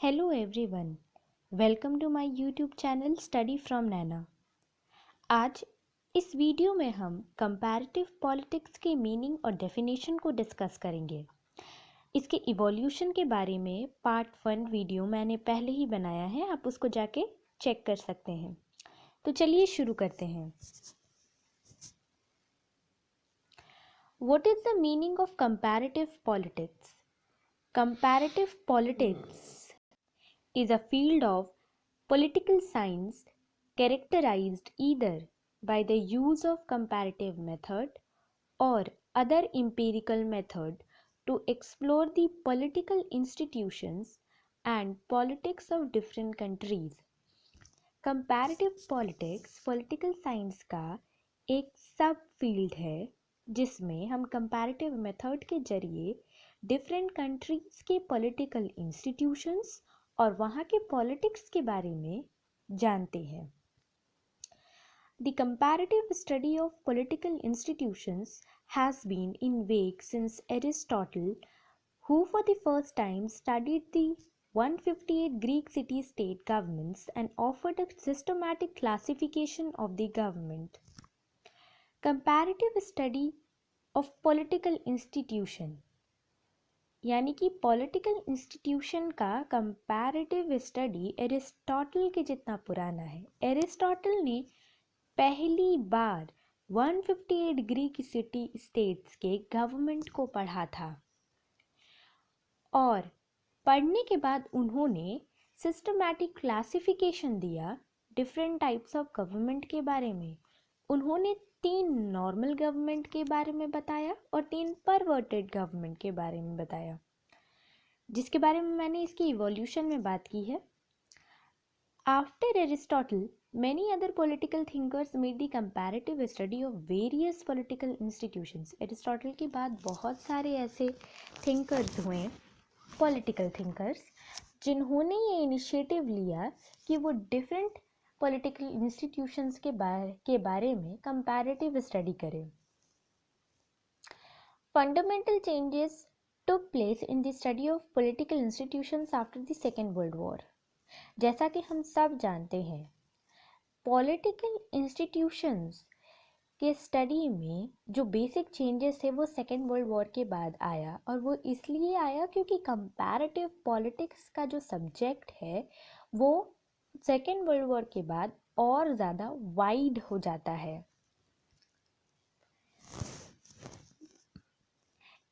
Hello everyone, welcome to my YouTube channel Study from Nana। आज इस video में हम कंपैरेटिव पॉलिटिक्स के मीनिंग और डेफिनेशन को डिस्कस करेंगे। इसके इवोल्यूशन के बारे में पार्ट 1 वीडियो मैंने पहले ही बनाया है, आप उसको जाके चेक कर सकते हैं। तो चलिए शुरू करते हैं। What is the meaning of comparative politics? Comparative politics is a field of political science characterized either by the use of comparative method or other empirical method to explore the political institutions and politics of different countries। Comparative politics political science का एक सब field है जिसमें हम comparative method के जरिए different countries के political institutions और वहाँ के पॉलिटिक्स के बारे में जानते हैं। The comparative study of political institutions has been in wake since Aristotle, who for the first time studied the 158 Greek city-state governments and offered a systematic classification of the government। Comparative study of political institution यानी कि political institution का comparative study Aristotle के जितना पुराना है। Aristotle ने पहली बार 158 Greek city states के गवर्नमेंट को पढ़ा था और पढ़ने के बाद उन्होंने सिस्टमैटिक क्लासिफिकेशन दिया डिफरेंट टाइप्स ऑफ गवर्नमेंट के बारे में। उन्होंने 3 नॉर्मल गवर्नमेंट के बारे में बताया और 3 परवर्टेड गवर्नमेंट के बारे में बताया, जिसके बारे में मैंने इसकी इवोल्यूशन में बात की है। After Aristotle many other political thinkers made the comparative study of various political institutions। Aristotle के बाद बहुत सारे ऐसे थिंकर्स हुए, पॉलिटिकल थिंकर्स, जिन्होंने ये इनिशिएटिव लिया कि वो डिफरेंट पॉलिटिकल इंस्टीट्यूशंस के बारे में कंपैरेटिव स्टडी करें। Fundamental changes took place in the study of political institutions after the Second World War। जैसा कि हम सब जानते हैं, पॉलिटिकल इंस्टीट्यूशंस के स्टडी में जो बेसिक चेंजेस थे वो सेकेंड वर्ल्ड वॉर के बाद आया, और वो इसलिए आया क्योंकि कंपैरेटिव पॉलिटिक्स का जो सब्जेक्ट है वो सेकेंड वर्ल्ड वॉर के बाद और ज़्यादा वाइड हो जाता है।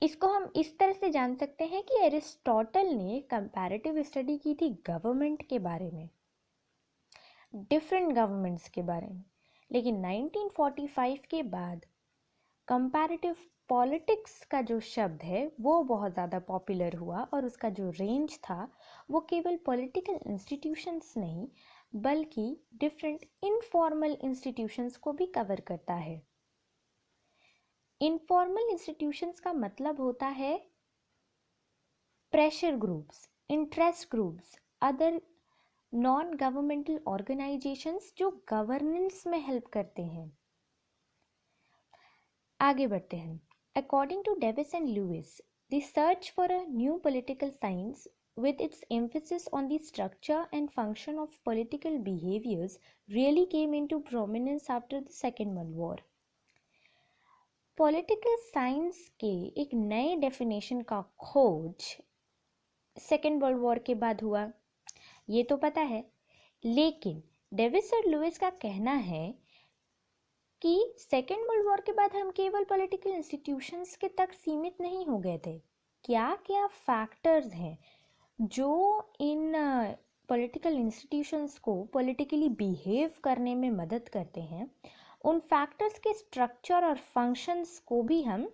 इसको हम इस तरह से जान सकते हैं कि एरिस्टोटल ने कंपैरेटिव स्टडी की थी गवर्नमेंट के बारे में, डिफरेंट गवर्नमेंट्स के बारे में, लेकिन 1945 के बाद कंपैरेटिव पॉलिटिक्स का जो शब्द है वो बहुत ज़्यादा पॉपुलर हुआ और उसका जो रेंज था वो केवल पॉलिटिकल इंस्टीट्यूशंस नहीं बल्कि डिफरेंट इनफॉर्मल इंस्टीट्यूशंस को भी कवर करता है। इनफॉर्मल इंस्टीट्यूशंस का मतलब होता है pressure groups, interest groups, other non governmental organisations जो गवर्नेंस में हेल्प करते हैं। आगे बढ़ते हैं। According to Davis and Lewis, the search for a new political science with its emphasis on the structure and function of political behaviors really came into prominence after the Second World War। Political science के एक नए definition का खोज second world war के बाद हुआ, ये तो पता है, लेकिन डेविस और लुइस का कहना है कि सेकेंड वर्ल्ड वॉर के बाद हम केवल पॉलिटिकल इंस्टीट्यूशंस के तक सीमित नहीं हो गए थे। क्या क्या फैक्टर्स हैं जो इन पॉलिटिकल इंस्टीट्यूशंस को पॉलिटिकली बिहेव करने में मदद करते हैं, उन फैक्टर्स के स्ट्रक्चर और फंक्शंस को भी हम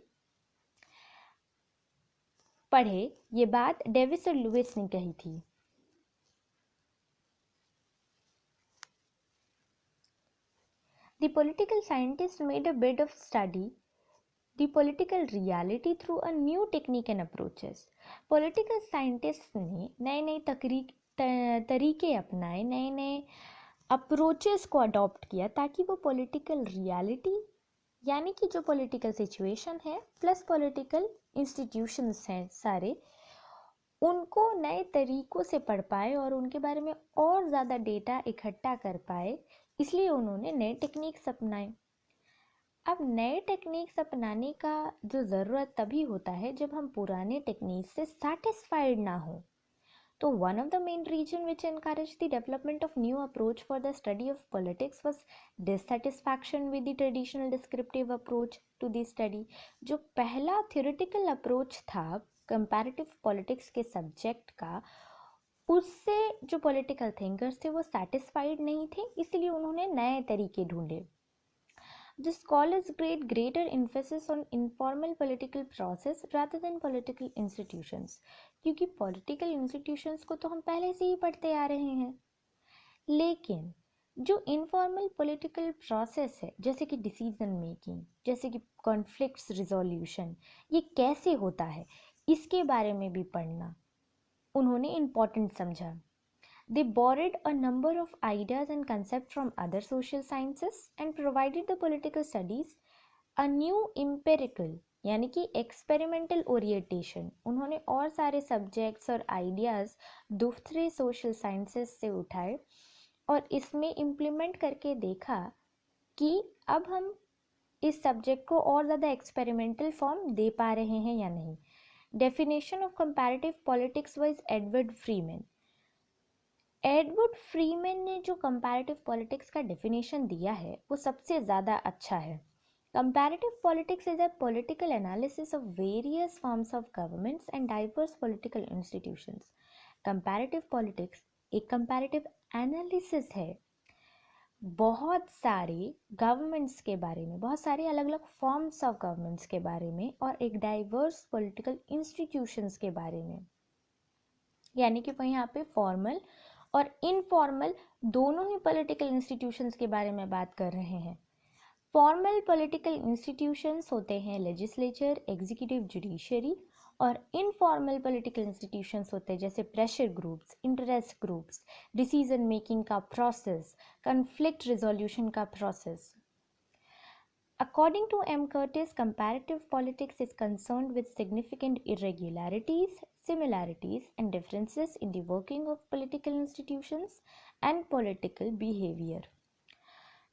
पढ़े। ये बात डेविस और लुइस ने कही थी। The political scientists made a bid of study the political reality through a new technique and approaches। political scientists ने नए नए तरीके अपनाए, नए नए अप्रोचेस को अडॉप्ट किया ताकि वो पॉलिटिकल रियलिटी यानी कि जो पॉलिटिकल सिचुएशन है प्लस पॉलिटिकल इंस्टीट्यूशंस हैं सारे, उनको नए तरीकों से पढ़ पाए और उनके बारे में और ज़्यादा डेटा इकट्ठा कर पाए, इसलिए उन्होंने नए टेक्निक्स अपनाए। अब नए टेक्निक्स अपनाने का जो ज़रूरत तभी होता है जब हम पुराने टेक्निक से सेटिस्फाइड ना हो। तो one of the main reason which encouraged the development of new approach for the study of politics was dissatisfaction with the traditional descriptive approach to the study। जो पहला theoretical approach था comparative politics के subject का, उससे जो political thinkers थे वो satisfied नहीं थे, इसलिए उन्होंने नए तरीके ढूंढे। The scholars grade greater emphasis on informal political process rather than political institutions, क्योंकि political institutions को तो हम पहले से ही पढ़ते आ रहे हैं, लेकिन जो informal political process है, जैसे कि decision making, जैसे कि conflicts resolution, ये कैसे होता है, इसके बारे में भी पढ़ना उन्होंने important समझा। They borrowed a number of ideas and concepts from other social sciences and provided the political studies a new empirical यानी कि experimental orientation। उन्होंने और सारे subjects और ideas दूसरे social sciences से उठाए और इसमें implement करके देखा कि अब हम इस subject को और ज़्यादा experimental form दे पा रहे हैं या नहीं। Definition of comparative politics was Edward Freeman. Edward Freeman ने जो कंपैरेटिव पॉलिटिक्स का डेफिनेशन दिया है वो सबसे ज़्यादा अच्छा है। Comparative politics is a political analysis of various forms of governments and diverse political institutions. Comparative politics एक कंपैरेटिव एनालिसिस है बहुत सारे गवर्नमेंट्स के बारे में, बहुत सारे अलग अलग फॉर्म्स ऑफ गवर्नमेंट्स के बारे में और एक डाइवर्स पॉलिटिकल इंस्टीट्यूशंस के बारे में। यानी कि वह यहाँ पे फॉर्मल और इनफॉर्मल दोनों ही पॉलिटिकल इंस्टीट्यूशंस के बारे में बात कर रहे हैं। फॉर्मल पॉलिटिकल इंस्टीट्यूशंस होते हैं लेजिस्लेचर, एग्जीक्यूटिव, जुडिशरी, और इनफॉर्मल पॉलिटिकल इंस्टीट्यूशंस होते हैं जैसे pressure groups, interest groups, decision making का प्रोसेस, कॉन्फ्लिक्ट रिजोल्यूशन का process. According to M. Curtis, comparative politics is concerned with significant irregularities, similarities, and differences in the working of political institutions and political behavior.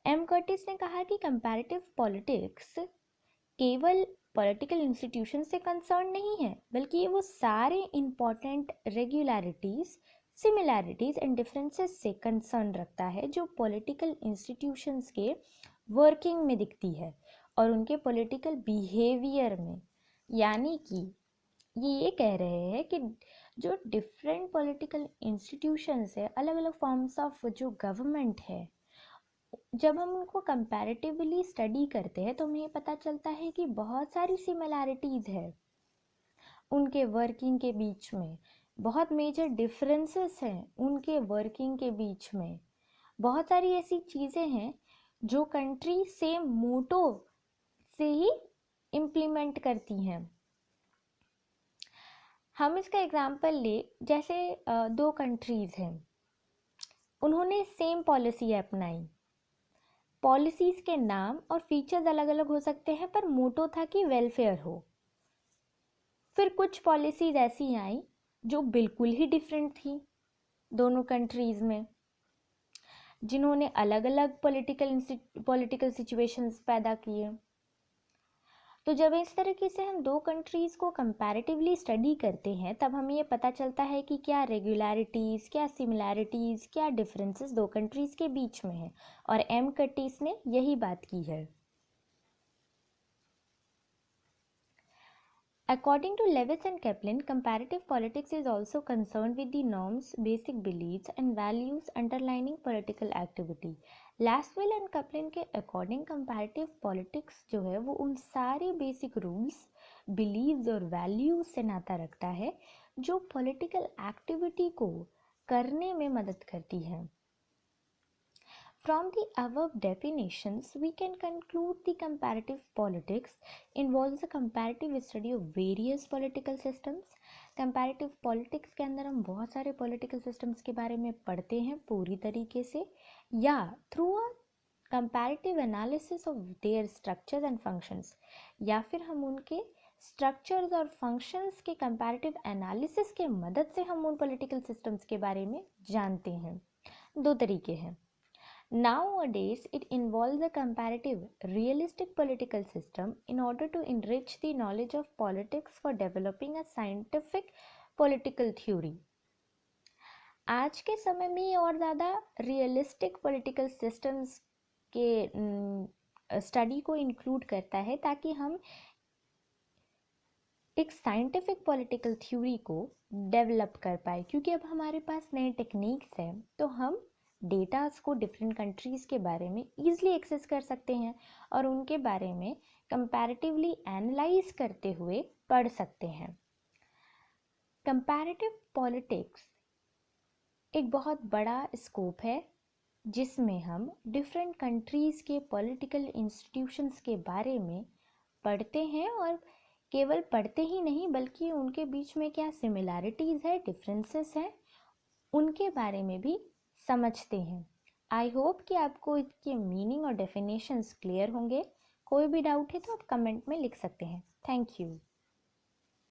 M. Curtis ने कहा कि comparative politics केवल political institutions से concerned नहीं है, बल्कि ये वो सारे important regularities, similarities and differences से concern रखता है जो political institutions के वर्किंग में दिखती है और उनके पॉलिटिकल बिहेवियर में। यानी कि ये कह रहे हैं कि जो डिफरेंट पॉलिटिकल इंस्टीट्यूशंस है, अलग अलग फॉर्म्स ऑफ जो गवर्नमेंट है, जब हम उनको कंपैरेटिवली स्टडी करते हैं तो हमें पता चलता है कि बहुत सारी सिमिलैरिटीज़ है उनके वर्किंग के बीच में, बहुत मेजर डिफरेंसेस हैं उनके वर्किंग के बीच में। बहुत सारी ऐसी चीज़ें हैं जो कंट्री सेम मोटो से ही इम्प्लीमेंट करती हैं। हम इसका एग्जांपल ले, जैसे दो कंट्रीज़ हैं, उन्होंने सेम पॉलिसी अपनाई। पॉलिसीज़ के नाम और फीचर्स अलग अलग हो सकते हैं पर मोटो था कि वेलफेयर हो। फिर कुछ पॉलिसीज़ ऐसी आई जो बिल्कुल ही डिफरेंट थी दोनों कंट्रीज़ में, जिन्होंने अलग अलग पॉलिटिकल सिचुएशंस पैदा किए। तो जब इस तरीके से हम दो कंट्रीज़ को कंपैरेटिवली स्टडी करते हैं तब हमें ये पता चलता है कि क्या रेगुलरिटीज़, क्या सिमिलैरिटीज़, क्या डिफरेंसेस दो कंट्रीज़ के बीच में है, और एम कर्टिस ने यही बात की है। According to Lewis and Kaplan, comparative politics is also concerned with the norms, basic beliefs and values underlying political activity. Laswell and Kaplan के according comparative politics जो है वो उन सारे basic rules, beliefs और values से नाता रखता है जो political activity को करने में मदद करती है। From the above definitions, we can conclude the comparative politics involves a comparative study of various political systems. Comparative politics के अंदर हम बहुत सारे political systems के बारे में पढ़ते हैं पूरी तरीके से, या through a comparative analysis of their structures and functions, या फिर हम उनके स्ट्रक्चर्स और फंक्शंस के कंपैरेटिव एनालिसिस के मदद से हम उन पॉलिटिकल सिस्टम्स के बारे में जानते हैं। दो तरीके हैं। Nowadays, it involves a comparative, realistic political system in order to enrich the knowledge of politics for developing a scientific political theory. आज के समय में ये और ज़्यादा रियलिस्टिक पॉलिटिकल सिस्टम्स के स्टडी को इंक्लूड करता है ताकि हम एक साइंटिफिक पॉलिटिकल थ्योरी को डेवलप कर पाए, क्योंकि अब हमारे पास नए टेक्निक्स हैं तो हम डेटास को डिफरेंट कंट्रीज़ के बारे में ईजिली एक्सेस कर सकते हैं और उनके बारे में कंपैरेटिवली एनालाइज करते हुए पढ़ सकते हैं। कंपैरेटिव पॉलिटिक्स एक बहुत बड़ा स्कोप है जिसमें हम डिफरेंट कंट्रीज़ के पॉलिटिकल इंस्टीट्यूशंस के बारे में पढ़ते हैं और केवल पढ़ते ही नहीं बल्कि उनके बीच में क्या सिमिलैरिटीज़ है, डिफरेंसेस हैं, उनके बारे में भी समझते हैं। आई होप कि आपको इसके मीनिंग और डेफिनेशंस क्लियर होंगे। कोई भी डाउट है तो आप कमेंट में लिख सकते हैं। Thank you.